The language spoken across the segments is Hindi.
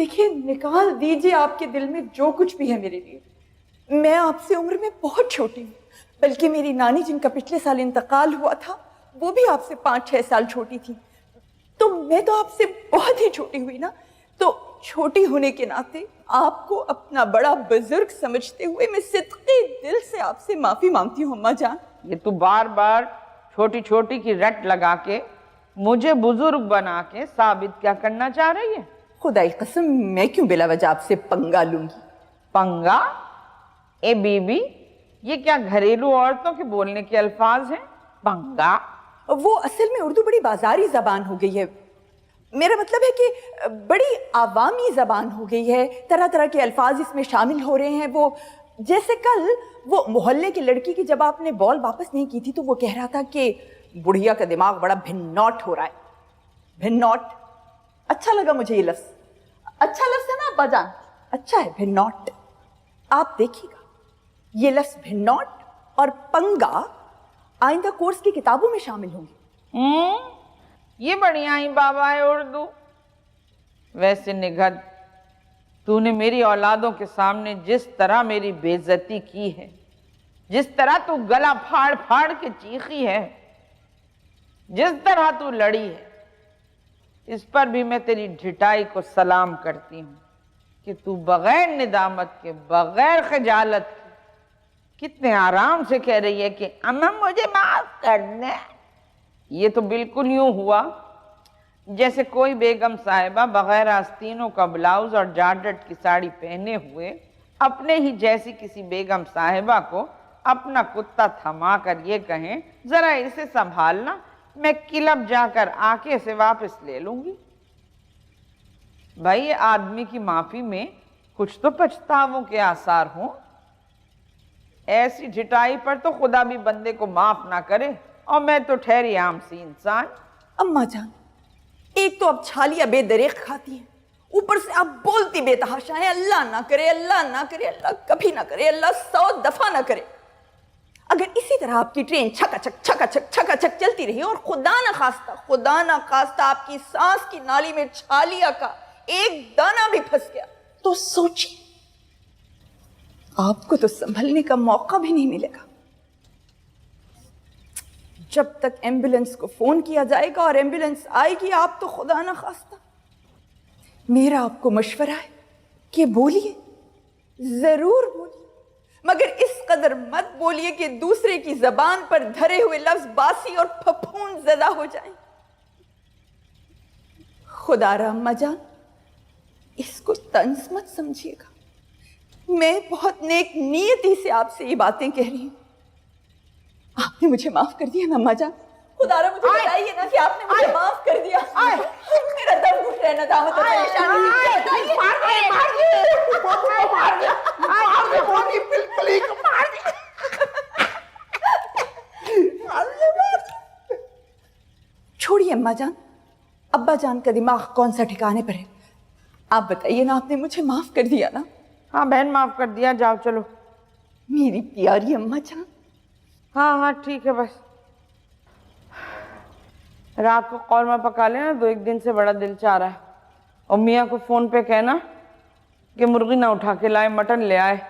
देखिए, निकाल दीजिए आपके दिल में जो कुछ भी है मेरे लिए। मैं आपसे उम्र में बहुत छोटी हूँ, बल्कि मेरी नानी जिनका पिछले साल इंतकाल हुआ था वो भी आपसे 5-6 साल छोटी थी। तो मैं तो आपसे बहुत ही छोटी हुई ना। तो छोटी होने के नाते आपको अपना बड़ा बुजुर्ग समझते हुए मैं सिद्के दिल से आपसे माफी मांगती हूँ अम्मा जान। ये तू बार बार छोटी छोटी की रट लगा के मुझे बुजुर्ग बना के साबित क्या करना चाह रही है? खुदाई कसम, मैं क्यों बिला वजह आपसे पंगा लूंगी? पंगा? ए बीबी, ये क्या घरेलू औरतों के बोलने के अल्फाज हैं? पंगा? वो असल में उर्दू बड़ी बाजारी जबान हो गई है। मेरा मतलब है कि बड़ी आवामी जबान हो गई है। तरह तरह के अल्फाज इसमें शामिल हो रहे हैं। वो जैसे कल वो मोहल्ले की लड़की की जब आपने बॉल वापस नहीं की थी तो वो कह रहा था कि बुढ़िया का दिमाग बड़ा भिन्नौट हो रहा है। भिन्नौट अच्छा लगा मुझे, ये लफ्ज अच्छा लफ्ज है ना अब्बा जान? अच्छा है भिन्नौट। आप देखिएगा, ये लफ्ज भिन्नौट और पंगा आइंदा कोर्स की किताबों में शामिल होंगे। ये बढ़िया ही बाबा है उर्दू। वैसे निगत, तूने मेरी औलादों के सामने जिस तरह मेरी बेइज्जती की है, जिस तरह तू गला फाड़ फाड़ के चीखी है, जिस तरह तू लड़ी है, इस पर भी मैं तेरी ढिठाई को सलाम करती हूँ कि तू बगैर निदामत के, बगैर खजालत के कितने आराम से कह रही है कि अम्मा मुझे माफ कर दे। ये तो बिल्कुल यूं हुआ जैसे कोई बेगम साहिबा बगैर आस्तीनों का ब्लाउज और जारजट की साड़ी पहने हुए अपने ही जैसी किसी बेगम साहिबा को अपना कुत्ता थमा कर ये कहें, जरा इसे संभालना, मैं क्लब जाकर आके इसे वापस ले लूंगी। भाई, आदमी की माफी में कुछ तो पछतावों के आसार हों। ऐसी ढिठाई पर तो खुदा भी बंदे को माफ ना करे, और मैं तो ठहरी आम सी इंसान। अम्मा जान, एक तो आप छालिया बेदरेक खाती हैं, ऊपर से आप बोलती बेतहाशा हैं, अल्लाह ना करे, अल्लाह ना करे, अल्लाह कभी ना करे, अल्लाह 100 दफा ना करे। अगर इसी तरह आपकी ट्रेन छकाछक चलती रही और खुदा ना खास्ता आपकी सांस की नाली में छालिया का एक दाना भी फंस गया तो सोचिए, आपको तो संभलने का मौका भी नहीं मिलेगा। जब तक एम्बुलेंस को फोन किया जाएगा और एम्बुलेंस आएगी, आप तो खुदा ना खास्ता। मेरा आपको मशवरा है कि बोलिए, जरूर बोलिए, मगर इस कदर मत बोलिए कि दूसरे की जबान पर धरे हुए लफ्ज बासी और फफूंद ज़दा हो जाएं। खुदा अम्मा जान, इसको तंज मत समझिएगा। मैं बहुत नेक नियति से आपसे ये बातें कह रही हूं। आपने मुझे माफ कर दिया ना अम्मा जान? खुदारा मुझे बताइए ना कि आपने मुझे माफ कर दिया। मेरा दम घुट रहा था, मतलब परेशानी। छोड़िए अम्मा जान, अब्बा जान का दिमाग कौन सा ठिकाने पर है? आप बताइए ना, आपने मुझे माफ कर दिया ना? हाँ बहन, माफ कर दिया। जाओ चलो। मेरी प्यारी अम्मा जान। हाँ हाँ ठीक है, बस रात को कौरमा पका लेना, 2-1 दिन से बड़ा दिल चाह रहा है। और मियाँ को फोन पे कहना कि मुर्गी ना उठा के लाए, मटन ले आए।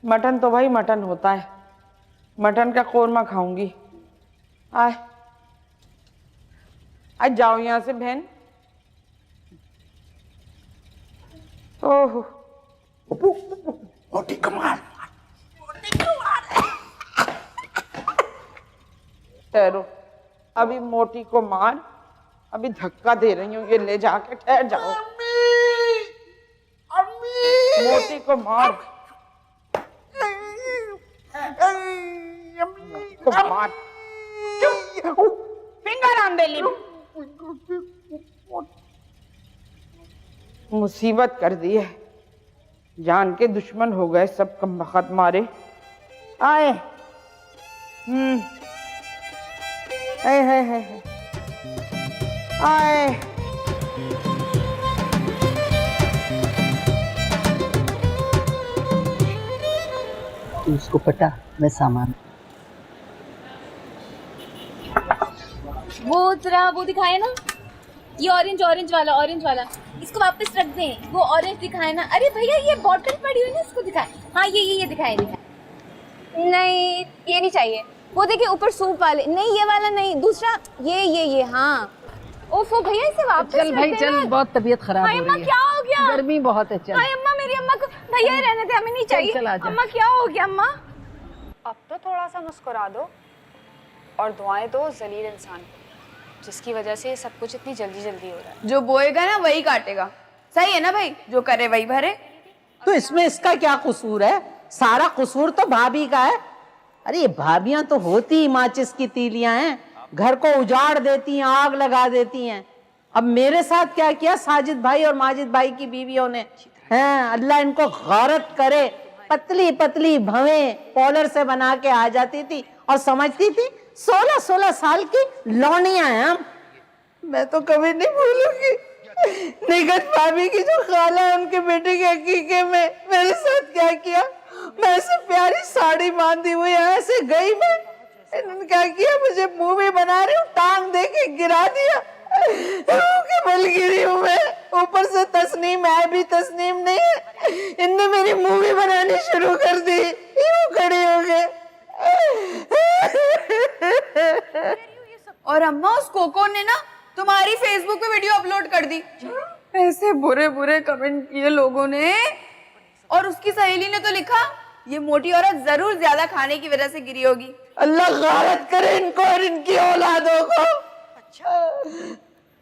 मटन तो भाई मटन होता है, मटन का कौरमा खाऊंगी। आए आज जाओ यहाँ से बहन। ओहो, मोटी कमाल। ठहरो, अभी मोटी को मार, अभी धक्का दे रही हूँ, ये ले जाके ठहर जाओ। अम्मी, मोटी को मार, को मार। Finger on the lip. मुसीबत कर दी है, जान के दुश्मन हो गए सब कमबख्त मारे। आए है आए। तू उसको पटा, मैं सामान। वो जरा वो दिखाए ना। ये ऑरेंज वाला इसको वापस रख दें। वो ऑरेंज दिखाए ना। अरे भैया ये बॉटल पड़ी हुई है ना, इसको दिखाए। हाँ ये दिखाए। नहीं ये नहीं चाहिए। वो देखिए ऊपर सूप वाले। नहीं ये वाला नहीं, दूसरा ये हाँ। ओफो भैया इसे वापस चल भाई रख चल, देना। बहुत तबीयत खराब हाय हो अम्मा रही है। क्या हो गया? गर्मी बहुत है। चल हाय अम्मा, मेरी अम्मा को भैया रहने दे, हमें नहीं चाहिए। चल आजा। अम्मा क्या हो गया अम्मा? अब तो थोड़ा सा मुस्कुरा दो और दुआएं दो जलील इंसान को, जिसकी वजह से ये सब कुछ इतनी जल्दी जल्दी हो रहा है। जो बोएगा ना वही काटेगा। सही है ना भाई, जो करे वही भरे। तो इसमें इसका क्या कसूर है? सारा कसूर तो भाभी का है। अरे ये भाभियां तो होती ही माचिस की तीलियां हैं, घर को उजाड़ देती हैं, आग लगा देती हैं। अब मेरे साथ क्या किया साजिद भाई और माजिद भाई की बीवियों ने, हैं अल्लाह इनको गारत करे। पतली पतली भवें पॉलर से बना के आ जाती थी और समझती थी 16-16 साल की लौंडियां हैं हम। मैं तो कभी नहीं भूलूंगी निगत भाभी की जो खाला है, उनके बेटे के हकीके में मेरे साथ क्या किया। मैं ऐसे प्यारी साड़ी बांधी हुई ऐसे गई, मैं इन्होंने क्या किया, मुझे मुंह में बना रही हूँ, टांग दे के गिरा दिया। के बल गिरी हूँ मैं, ऊपर से तस्नीम है भी तस्नीम नहीं है। इनने मेरी मूवी बनानी शुरू कर दी, यूं खड़े हो गए। और अम्मा उस कोको ने ना तुम्हारी फेसबुक पे वीडियो अपलोड कर दी। ऐसे बुरे बुरे कमेंट किए लोगों ने। और उसकी सहेली ने तो लिखा, ये मोटी औरत जरूर ज्यादा खाने की वजह से गिरी होगी। अल्लाह गारत करे इनको और इनकी औलादों को।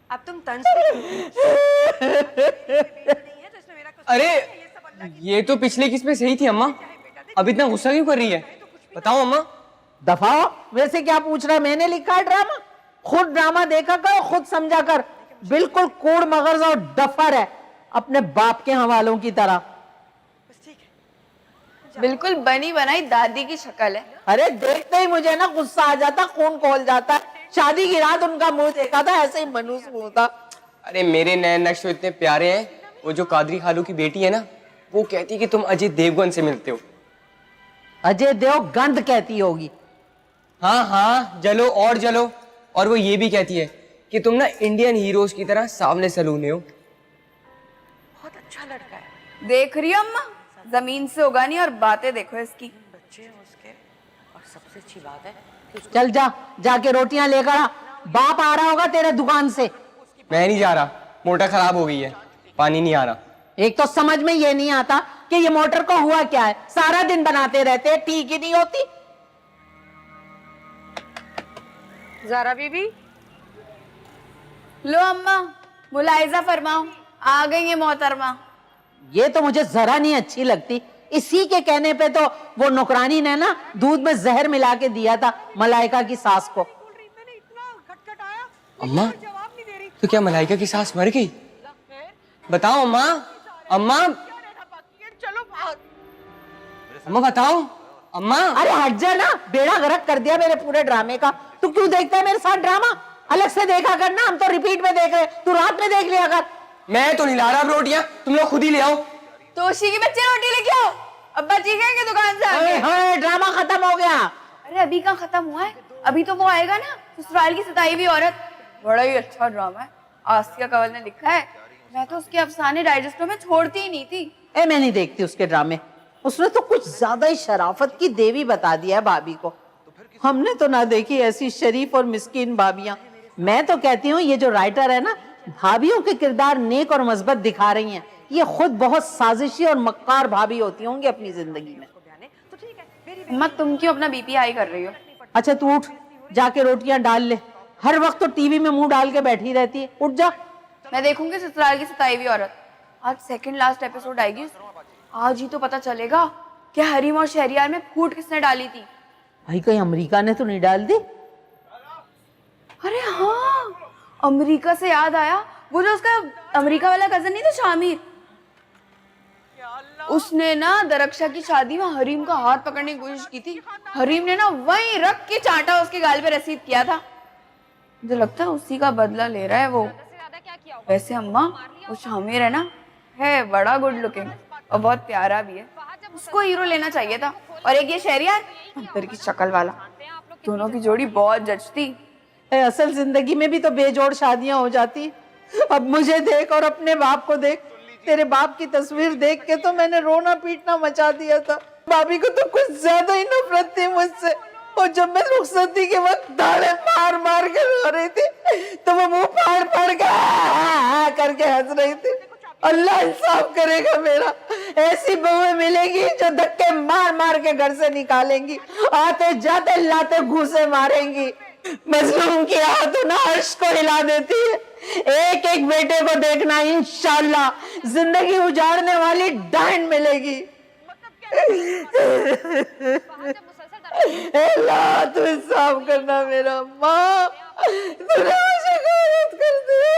अब तुम तंज अरे ये तो पिछले किस में सही थी अम्मा, अब इतना गुस्सा क्यों कर रही है? बताओ अम्मा। दफाओ, वैसे क्या पूछ रहा है? मैंने लिखा है ड्रामा? खुद ड्रामा देखा कर, खुद समझा कर। बिल्कुल कोड़ मगज और डफर है, अपने बाप के हवालों की तरह। बिल्कुल बनी बनाई दादी की शक्ल है। अरे देखते ही मुझे ना गुस्सा आ जाता, खून खोल जाता। शादी की रात उनका मुंह देखा था, ऐसे ही मनूस मुंह था। अरे मेरे नए नक्श तो इतने प्यारे हैं। वो जो कादरी खालू की बेटी है ना, वो कहती कि तुम अजय देवगन से मिलते हो। अजय देवगन कहती होगी। हाँ हाँ, जलो और जलो। और वो ये भी कहती है कि तुम ना इंडियन हीरोज की तरह सामने सलूने हो। देख रही हो अम्मा, जमीन से उगानी और बातें देखो इसकी। चल जा, जाके रोटियां लेकर आ। बाप आ रहा होगा तेरे दुकान से। मैं नहीं जा रहा, मोटर खराब हो गई है, पानी नहीं आ रहा। एक तो समझ में ये नहीं आता कि ये मोटर को हुआ क्या है, सारा दिन बनाते रहते हैं, ठीक ही नहीं होती। ज़ारा बीबी, लो अम्मा, मुलाहिजा फरमाओ, आ गई है मोहतरमा। ये तो मुझे जरा नहीं अच्छी लगती। इसी के कहने पे तो वो नौकरानी ने ना दूध में जहर मिला के दिया था मलाइका की सास को। अम्मा, तो क्या मलाइका की सास मर गई? बताओ अम्मा। अम्मा, अम्मा बताओ अम्मा। अरे हट जा ना, बेड़ा गर्क कर दिया मेरे पूरे ड्रामे का। तू क्यों देखता है मेरे साथ ड्रामा? अलग से देखा कर ना, हम तो रिपीट में देख रहे, तू रात में देख लिया कर। मैं तो नहीं ला रहा अब रोटियां, तुम लोग खुद ही ले आओ। तोशी के बच्चे रोटी लेके आओ, अब्बा चीखेंगे दुकान से आके। हाँ, ड्रामा खत्म हो गया। अरे अभी कहाँ खत्म हुआ है, अभी तो वो आएगा ना, ससुराल की सताई हुई औरत। बड़ा ही अच्छा ड्रामा है, आसिया कंवल ने लिखा है। मैं तो उसके अफसाने डाइजेस्टो में छोड़ती ही नहीं थी। मैं नहीं देखती उसके ड्रामे। उसने तो कुछ ज्यादा ही शराफत की देवी बता दिया है भाभी को। हमने तो ना देखी ऐसी शरीफ और मिस्कीन भाभियां। मैं तो कहती हूँ ये जो राइटर है ना, भाभियों के किरदार नेक और मस्बत दिखा रही हैं। ये खुद बहुत साजिशी और मक्कार भाभी होती होंगी अपनी जिंदगी में। अम्मा तुम क्यों अपना बीपी हाई कर रही हो? अच्छा तू उठ, जाके रोटियां डाल ले। हर वक्त तो टीवी में मुंह डाल के बैठी रहती है, उठ जा। मैं देखूंगी ससुराल की सताई हुई औरत। आज सेकंड लास्ट एपिसोड आएगी, आज ही तो पता चलेगा कि हरीम और शहरियार में फूट किसने डाली थी। भाई कहीं अमेरिका ने तो नहीं डाल दी? अरे हाँ, अमेरिका से याद आया, वो जो उसका अमेरिका वाला कजन नहीं था शामिर, उसने ना दरक्षा की शादी में हरीम का हाथ पकड़ने की कोशिश की थी। हरीम ने ना वहीं रख के चाटा उसके गाल पे रसीद किया था। मुझे लगता है उसी का बदला ले रहा है वो। वैसे अम्मा, वो शामिर है ना, है बड़ा गुड लुकिंग और बहुत प्यारा भी है। उसको हीरो लेना चाहिए था। और एक ये शहरियार, अंदर की शक्ल वाला, दोनों की जोड़ी बहुत जचती। असल जिंदगी में भी तो बेजोड़ शादियां हो जाती। अब मुझे देख और अपने बाप को देख। तेरे बाप की तस्वीर देख के तो मैंने रोना पीटना मचा दिया था। भाभी को तो कुछ ज्यादा ही नफरत थी मुझसे। और जब मैं रुखसती के वक्त दाढ़े मार मार के रो रही थी तो वो मुंह फाड़ फाड़ के करके हंस रही थी। अल्लाह इंसाफ करेगा मेरा। ऐसी बहुएं मिलेगी जो धक्के मार मार के घर से निकालेंगी, आते जाते लाते घूसे मारेंगी। मजलूम की आह ना अर्श को हिला देती है। एक एक बेटे को देखना, इंशाल्लाह जिंदगी उजाड़ने वाली डांड मिलेगी। अल्लाह तू इंसाफ करना मेरा। माँ तूने मुझे गलत कर दिया।